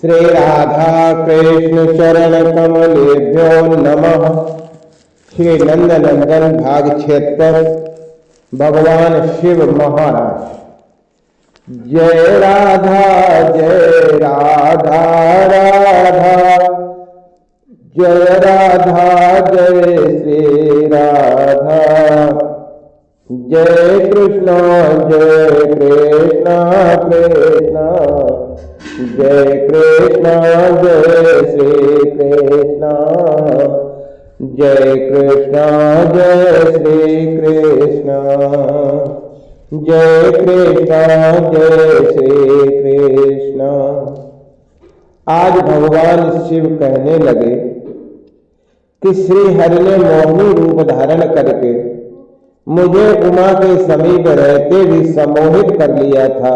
श्री राधा कृष्ण चरण कमलेभ्यो नमः। श्री नंदनंदन भाग 76 भगवान शिव महाराज। जय राधा राधा जय राधा जय श्री राधा। जय कृष्ण कृष्ण जय कृष्ण जय श्री कृष्ण। जय कृष्ण जय श्री कृष्ण। जय कृष्ण जय श्री कृष्ण। आज भगवान शिव कहने लगे कि श्री हरि ने मोहिनी रूप धारण करके मुझे उमा के समीप रहते भी सम्मोहित कर लिया था।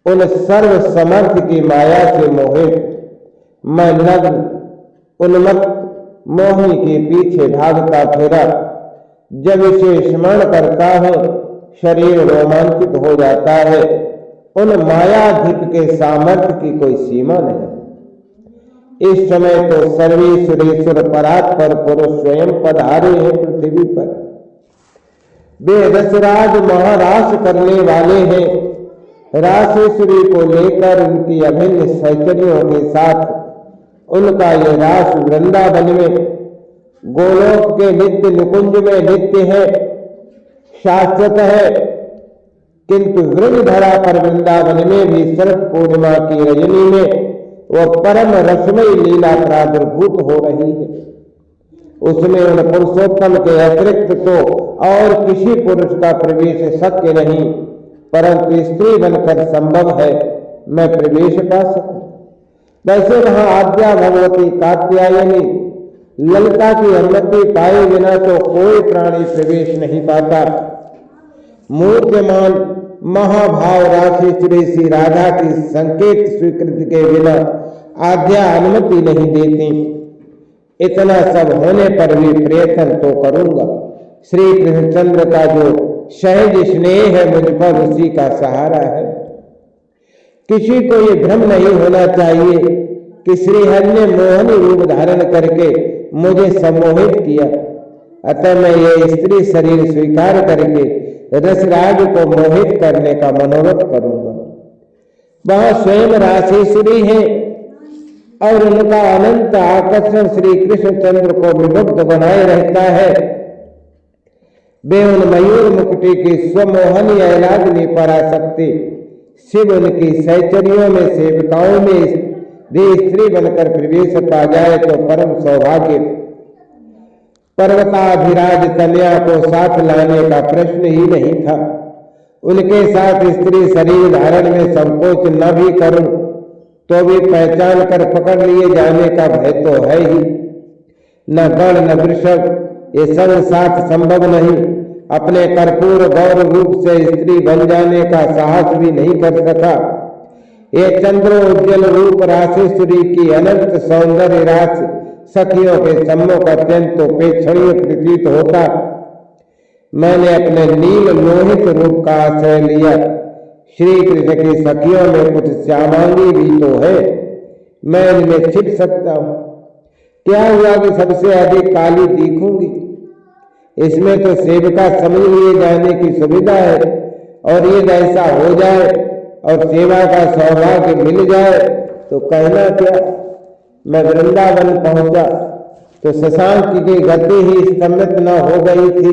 उन सर्व समर्थ की माया से मोहित मैं लग्न उन्मत्त मोहिनी के पीछे भागता फिरा। जब इसे स्मरण करता हूँ शरीर रोमांचित हो जाता है। उन मायाधीप के सामर्थ्य की कोई सीमा नहीं। इस समय तो सर्वेश्वरेश्वर परात्पर पुरुष स्वयं पधारे हैं पृथ्वी पर। वे रसराज महारास करने वाले हैं। रासेश्वरी को लेकर उनकी अभिन्न सहचरियों के साथ उनका ये रास वृंदावन में गोलोक के नित्य निकुंज में नित्य है, शाश्वत है। किंतु वृंगधरा पर वृंदावन में भी शरद पूर्णिमा की रजनी में वह परम रसमयी लीला प्रादुर्भूत हो रही है। उसमें उन पुरुषोत्तम के अतिरिक्त तो और किसी पुरुष का प्रवेश शक्य नहीं, परंतु स्त्री बनकर संभव है मैं प्रवेश पा सकूं। वैसे वहां आद्या भगवती कात्यायनी ललिता की अनुमति पाए बिना तो कोई प्राणी प्रवेश नहीं पाता। मूर्तिमान महाभाव राशि श्री राधा की संकेत स्वीकृति के बिना आद्या अनुमति नहीं देती। इतना सब होने पर भी प्रयत्न तो करूंगा। श्री कृष्णचंद्र का जो सहज स्नेह है मुझ पर, उसी का सहारा है। किसी को ये भ्रम नहीं होना चाहिए कि श्री हरि ने मोहनी रूप धारण करके मुझे सम्मोहित किया, अतः मैं ये स्त्री शरीर स्वीकार करके रसराज को मोहित करने का मनोरथ करूंगा। वहां स्वयं रासेश्वरी है और उनका अनंत आकर्षण श्री कृष्णचंद्र को विमुग्ध बनाए रहता है। वे उन मयूर मुकुटी की स्वमोहनी ऐलाग्नि पराशक्ति शिव उनकी सहचरियों में सेविकाओं में भी स्त्री बनकर प्रवेश पा जाए तो परम सौभाग्य। पर्वताधिराज कन्या को साथ लाने का प्रश्न ही नहीं था। उनके साथ स्त्री शरीर धारण में संकोच न भी करूं तो भी पहचान कर पकड़ लिए जाने का भय तो है ही। न गण न वृषभ ये सब साथ संभव नहीं। अपने कर्पूर गौर रूप से स्त्री बन जाने का साहस भी नहीं कर सका। ये चंद्रोज्जल रूप रासेश्वरी की अनंत सौंदर्य रास सखियों के सम्मुख अत्यंत उपेक्षणीय प्रतीत होता। मैंने अपने नील लोहित रूप का आश्रय लिया। श्री कृष्ण की सखियों में कुछ श्यामांगी भी तो है, मैं इनमें छिप सकता हूँ। क्या हुआ कि सबसे अधिक काली दिखूंगी? इसमें तो सेविका समझ लिए जाने की सुविधा है, और यदि ऐसा हो जाए और सेवा का सौभाग्य मिल जाए तो कहना क्या। मैं वृंदावन पहुंचा तो शशांक की गति ही स्तंभित न हो गई थी,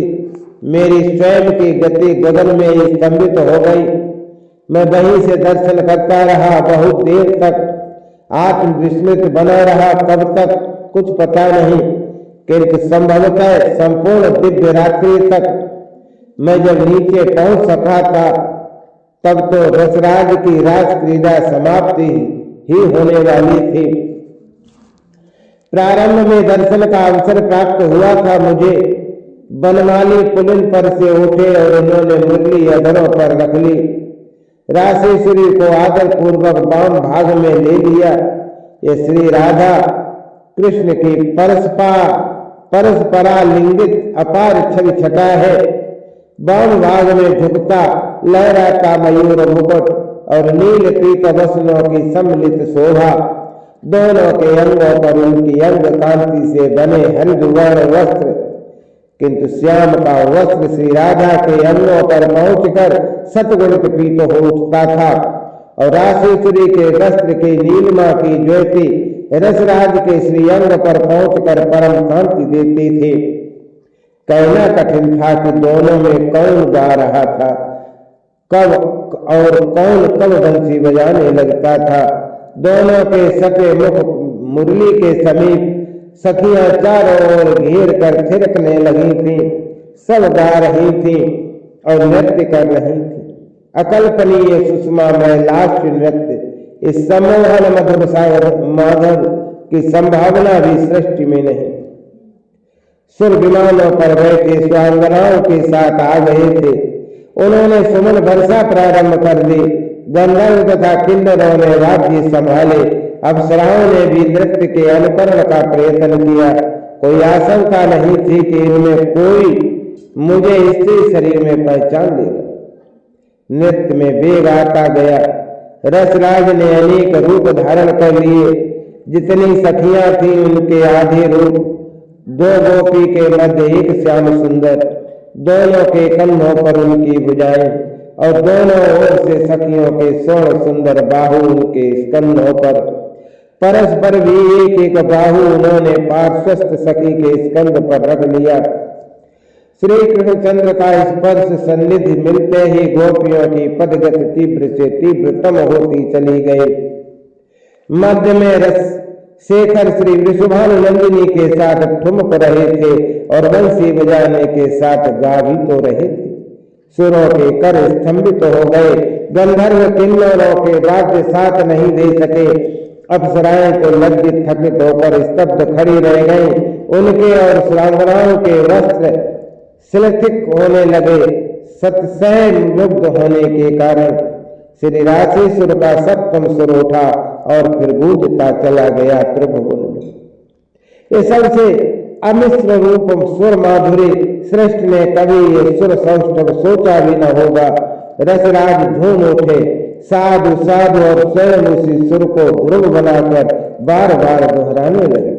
मेरी स्वयं की गति गगन में ही स्तंभित हो गई। मैं वहीं से दर्शन करता रहा बहुत देर तक, आत्मविस्मृत बना रहा। कब तक कुछ पता नहीं, किंतु संभवतः संपूर्ण दिव्य रात्रि तक। मैं जब नीचे पहुंच सका था तब तो रसराज की रास क्रीड़ा समाप्ति ही होने वाली थी। प्रारंभ में दर्शन का अवसर प्राप्त हुआ था मुझे। बनमाली पुलिन पर से उठे और उन्होंने मुरली अधरों पर रख ली। रासेश्वरी को आदर पूर्वक वाम भाग में ले लिया। ये श्री राधा कृष्ण की परस्परा लिंगित अपार छवि छटा है। वाम भाग में झुकता लहराता मयूर मुकुट और नील पीत वसनों की सम्मिलित शोभा। दोनों के अंगों पर उनकी अंग कांति से बने हरिद्वर्ण वस्त्र, किंतु श्याम का वस्त्र श्री राधा के अंगों पर पहुंचकर सतगुणित पीत हो उठता था, और राशेश्वरी के वस्त्र की नीलिमा की ज्योति रसराज के श्री अंग पर पहुंचकर परम कांति देती थी। कहना कठिन था कि दोनों में कौन गा रहा था, कब और कौन कब बंसी बजाने लगता था। दोनों के सटे मुख मुरली के समीप सखियां चारों ओर घेर कर थिरकने लगी थीं, सब गा रही थीं और नृत्य कर रही थीं। अकल्पनीय सुषमामय लास्य नृत्य, इस सम्मोहन मधुर माधव की संभावना भी सृष्टि में नहीं। सुर विमानों पर बैठे स्वांगनाओं के साथ आ गए थे। उन्होंने सुमन वर्षा प्रारंभ कर दी। गंधर्व तथा किन्नरों ने वाद्य संभाले। अप्सराओं ने भी नृत्य के अनुकरण का प्रयत्न किया। कोई आशंका नहीं थी कि इनमें कोई मुझे स्त्री शरीर में पहचान लेगा। नृत्य में वेग आता गया। रसराज ने अनेक रूप धारण कर लिए। जितनी सखियां थीं उनके आधे रूप, दो गोपी के मध्य एक श्याम सुंदर, दोनों के कंधों पर उनकी भुजाएं और दोनों ओर से सखियों के स्वर्ण सुंदर बाहु उनके स्कंधों पर। परस्पर भी एक एक बाहु उन्होंने पार्श्वस्थ सखी के स्कंध पर रख लिया। श्री कृष्णचंद्र का स्पर्श सन्निधि मिलते ही गोपियों की पदगति तीव्र से तीव्रतम होती चली गई। मध्य में रस शेखर श्री वृषभानुनंदिनी के साथ ठुमक रहे थे और बंसी बजाने के साथ गा भी तो रहे थे। सुरों के कर स्तंभित हो गए। गंधर्व किन्नरों के वाद्य साथ नहीं दे सके। अप्सराएं तो लज्जित थकित होकर स्तब्ध खड़ी रह गईं। उनके और श्रावणाओं के वस्त्र शिथिल होने लगे। सतसह मुग्ध होने के कारण श्री राशेश्वर का सप्तम सुर उठा और फिर गूंजता चला गया त्रिभुवन में। ये सबसे अमिश्र रूप सुर माधुरी सृष्टि ने कभी ये सुर सौष्ठव सोचा भी न होगा। रसराज झूम उठे। साधु साधु और स्वयं उसी सुर को ध्रुव बनाकर बार बार दोहराने लगे।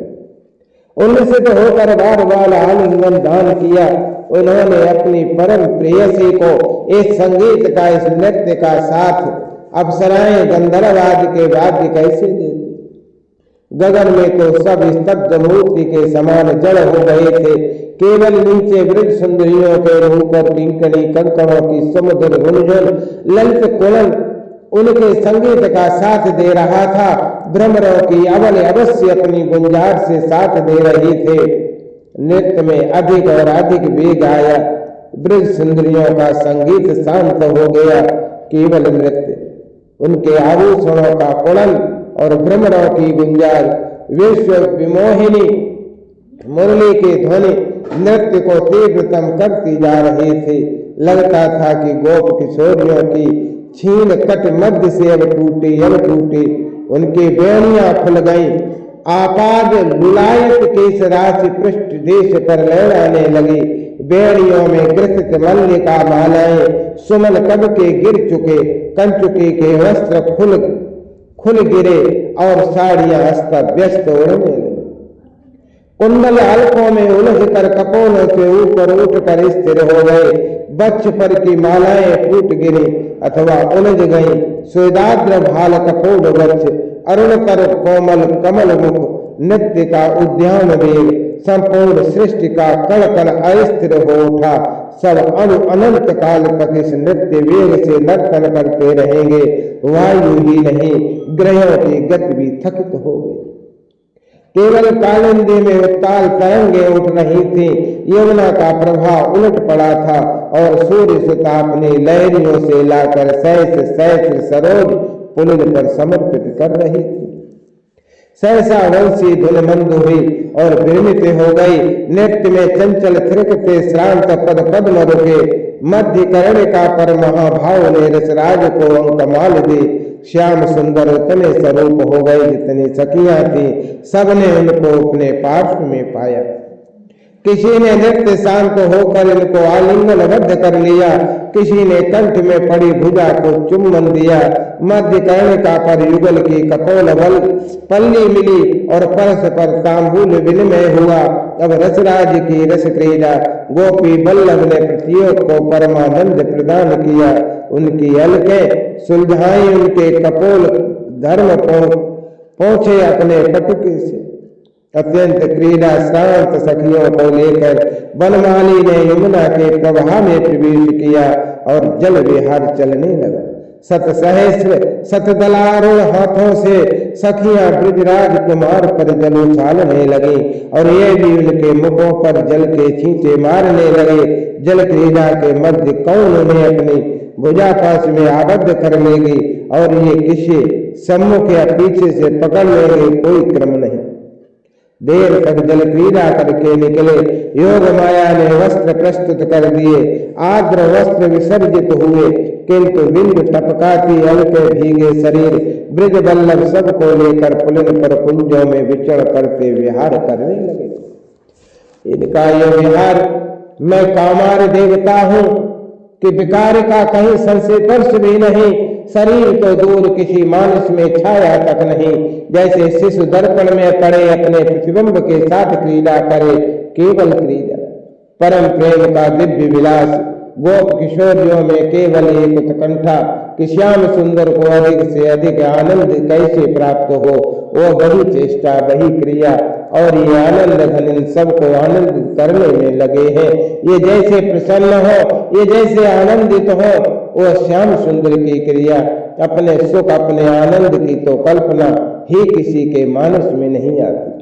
उनसे तो होकर बार बार आलिंगन दान किया। उन्होंने अपनी परम प्रेयसी को इस संगीत का, इस नृत्य का साथ अप्सराएं गंधर्वादि के वाद्य कैसे देती। गगन में तो सब स्तब्ध मूर्ति के समान जड़ हो गए थे। केवल नीचे वृद्ध सुंदरियों के ऊपर किंकणी कंकणों की समुद्र गुंजन ललित कुलन उनके संगीत का साथ दे रहा था। भ्रमरों की अवल अवश्य अपनी गुंजार से साथ दे रही थे। नृत्य में अधिक और अधिक वेग आया। वृद्ध सुंदरियों का संगीत शांत हो गया। केवल नृत्य, उनके आभूषणों का कुलन और भ्रमरों की गुंजार, विश्व विमोहिनी मुरली की ध्वनि नृत्य को तीव्रतम करती जा रही थी। लगता था कि गोप किशोरियों की छीन कट मध्य से अब टूटी। उनकी बेड़ियां खुल गईं। आपाद लुलायित केश राशि पृष्ठ देश पर लहराने लगी। बेड़ियों में ग्रसित मल्लिका मालाएं सुमन कब के गिर चुके। कंचुकी के वस्त्र खुल गिरे और साड़ियां अस्त व्यस्त उड़ने लगी। कुंडल हल्कों में उलझ कर कपोलों से ऊपर उठकर स्थिर हो गए। बच्च पर की मालाएं फूट गिरी अथवा उलझ गईं। सुदाद्र भाल कपोल बच्च, अरुणकर कोमल कमल मुख, नृत्य का उद्यान वेग, संपूर्ण सृष्टि का कण कण अस्थिर हो उठा। सब अनंत काल तक इस नृत्य वेग से नर्तन करते रहेंगे। वायु ही नहीं, ग्रहों की गति भी थकित हो गई। केवल कालिंदी में उत्ताल तरंगे उठ रही थी। यमुना का प्रभाव उलट पड़ा था और सूर्य सुता अपनी लहरियों से लाकर सहस्र सरोज पुलिन पर समर्पित कर रही थी। सहसा वंशी धुन मंद हुई और विरमित हो गई। नृत्य में चंचल थिरकते श्रांत पद पद्म रुके। मध्य कर्णिका पर महाभाव ने रसराज को अंकमाल दी। श्याम सुंदर उतने स्वरूप हो गए जितनी सखियां थी। सबने उनको अपने पार्श्व में पाया। किसी ने नृत्य शांत होकर इनको आलिंगनबद्ध कर लिया, किसी ने कंठ में पड़ी भुजा को चुम्बन दिया। मध्य कर्णिका पर युगल की कपोल बल पल्ली मिली और परस पर तांबूल विनिमय हुआ। अब रसराज की रस क्रीड़ा गोपी बल्लभ ने प्रत्येक को परमानंद प्रदान किया। उनकी अलकें सुलझाई, उनके कपोल धर्म पहुंचे अपने पटुके से। अत्यंत क्रीड़ा शांत सखियों को लेकर बनमाली ने यमुना के प्रवाह में प्रवेश किया और जल विहार चलने लगा। सत सहस्र सतदलारूढ़ हाथों से सखियां ब्रजराज कुमार पर जल उछालने लगी और ये भी उनके मुखों पर जल के छींटे मारने लगे। जल क्रीड़ा के मध्य कौन उन्हें अपनी भुजा पास में आबद्ध कर लेगी और ये किसी सम्मुख या पीछे से पकड़ लेंगे, कोई क्रम नहीं। देर तक जल क्रीड़ा करके निकले। योग माया ने वस्त्र प्रस्तुत कर दिए, आद्र वस्त्र विसर्जित हुए, किंतु बिंदु टपकाती हल्के भीगे शरीर ब्रज बल्लभ सबको लेकर पुलिन पर कुंजों में विचरण करते विहार करने लगे। इनका यह विहार, मैं कामार देवता हूं कि विकार का कहीं संस्पर्श भी नहीं, शरीर तो दूर किसी मानस में छाया तक नहीं। जैसे शिशु दर्पण में पड़े अपने प्रतिबिंब के साथ क्रीड़ा करे, केवल क्रीड़ा। परम प्रेम का दिव्य विलास गोप किशोरियों में केवल एक उत्कंठा कि श्याम सुंदर को अधिक से अधिक आनंद कैसे प्राप्त हो, वो वही चेष्टा वही क्रिया और ये आनंद घन इन सबको आनंदित करने में लगे हैं। ये जैसे प्रसन्न हो, ये जैसे आनंदित हो, वो श्याम सुंदर की क्रिया, अपने सुख अपने आनंद की तो कल्पना ही किसी के मानस में नहीं आती।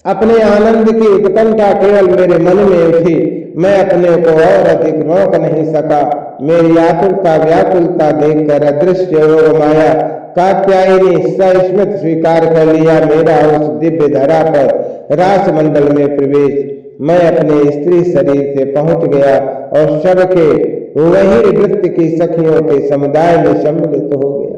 अपने आनंद की उत्कंठा केवल मेरे मन में उठी, मैं अपने को और अधिक रोक नहीं सका। मेरी आतुरता व्याकुलता देखकर अदृश्य योग माया कात्यायनी सस्मित स्वीकार कर लिया मेरा उस दिव्य धरा पर रास मंडल में प्रवेश। मैं अपने स्त्री शरीर से पहुंच गया और सबके वही वृत्ति की सखियों के समुदाय में सम्मिलित हो गया।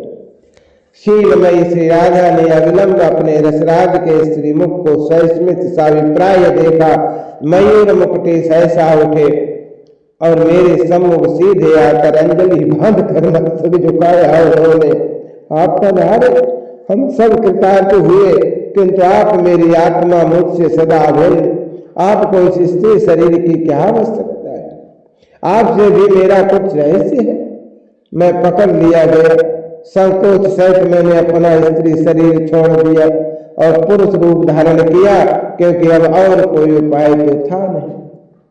शीलमयी श्री राधा ने अविलंब अपने रसराज के श्रीमुख को सस्मित साभिप्राय देखा। मयूर मुकुटी सहसा उठे और मेरे सम्मुख सीधे आकर अंजलि बांध कर मस्तक झुकाया। उन्होंने, आप पधारे, हम सब कृतार्थ हुए, किंतु आप मेरी आत्मा मुझसे सदा अभिन्न। आपको इस स्त्री शरीर की क्या आवश्यकता है? आपसे भी मेरा कुछ रहस्य है। मैं पकड़ लिया गया, संकोच सहित मैंने अपना स्त्री शरीर छोड़ दिया और पुरुष रूप धारण किया, क्योंकि अब और कोई उपाय तो था नहीं।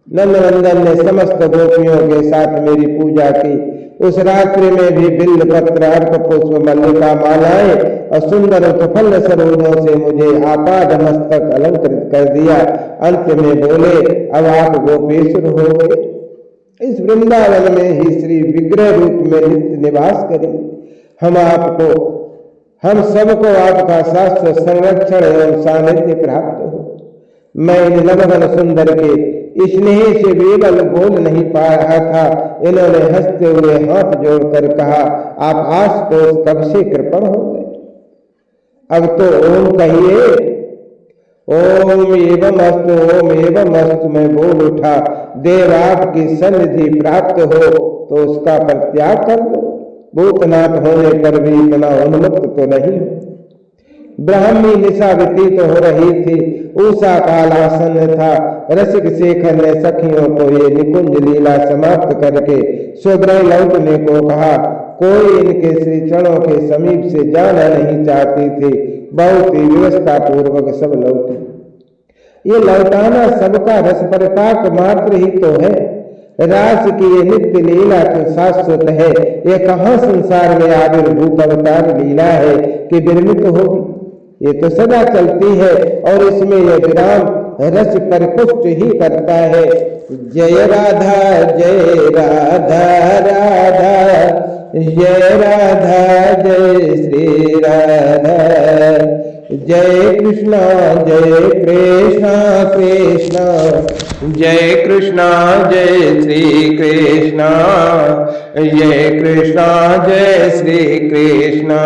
नंदनंदन ने समस्त गोपियों के साथ मेरी पूजा की। उस रात्रि में भी बिल्व पत्र, अर्क पुष्प, मल्लिका मालाएं और सुंदर उत्फल सरोजों से मुझे आपाद मस्तक अलंकृत कर दिया। अंत में बोले, अब आप गोपेश्वर हो गए, इस वृंदावन में ही श्री विग्रह रूप में नित्य निवास करें। हम सबको आपका शास्त्र संरक्षण एवं सानिध्य प्राप्त हो। मैं इन नवघन सुंदर के स्नेह से बेबल बोल नहीं पा रहा था। इन्होंने हंसते हुए हाथ जोड़कर कहा, आप आशुतोष कब से कृपण हो गए? अब तो ओम कहिए। ओम एवं अस्तु, ओम एवं अस्तु मैं बोल उठा। देव आपकी सन्निधि प्राप्त हो तो उसका परित्याग कर दो। भूतनाथ होने पर भी इतना उन्मत्त तो नहीं। ब्राह्मी निशा व्यतीत हो रही थी, उषा काल आसन्न था। रसिक शेखर ने सखियों को ये निकुंज लीला समाप्त करके स्वगृह लौटने को कहा। कोई इनके श्री चरणों के समीप से जाना नहीं चाहती थी। बहुत ही व्यवस्था पूर्वक सब लौटे। ये लौटाना सबका रस परिपाक मात्र ही तो है। रास की ये नित्य लीला तो शाश्वत है। ये कहाँ संसार में आविर्भूत अवतार लीला है कि विरमित होगी? ये तो सदा चलती है और इसमें यह विराम रस परिपुष्ट ही करता है। जय राधा जय राधा, राधा जय राधा, जय श्री राधा। जय कृष्णा कृष्णा जय कृष्णा जय श्री कृष्णा, जय कृष्णा जय श्री कृष्णा।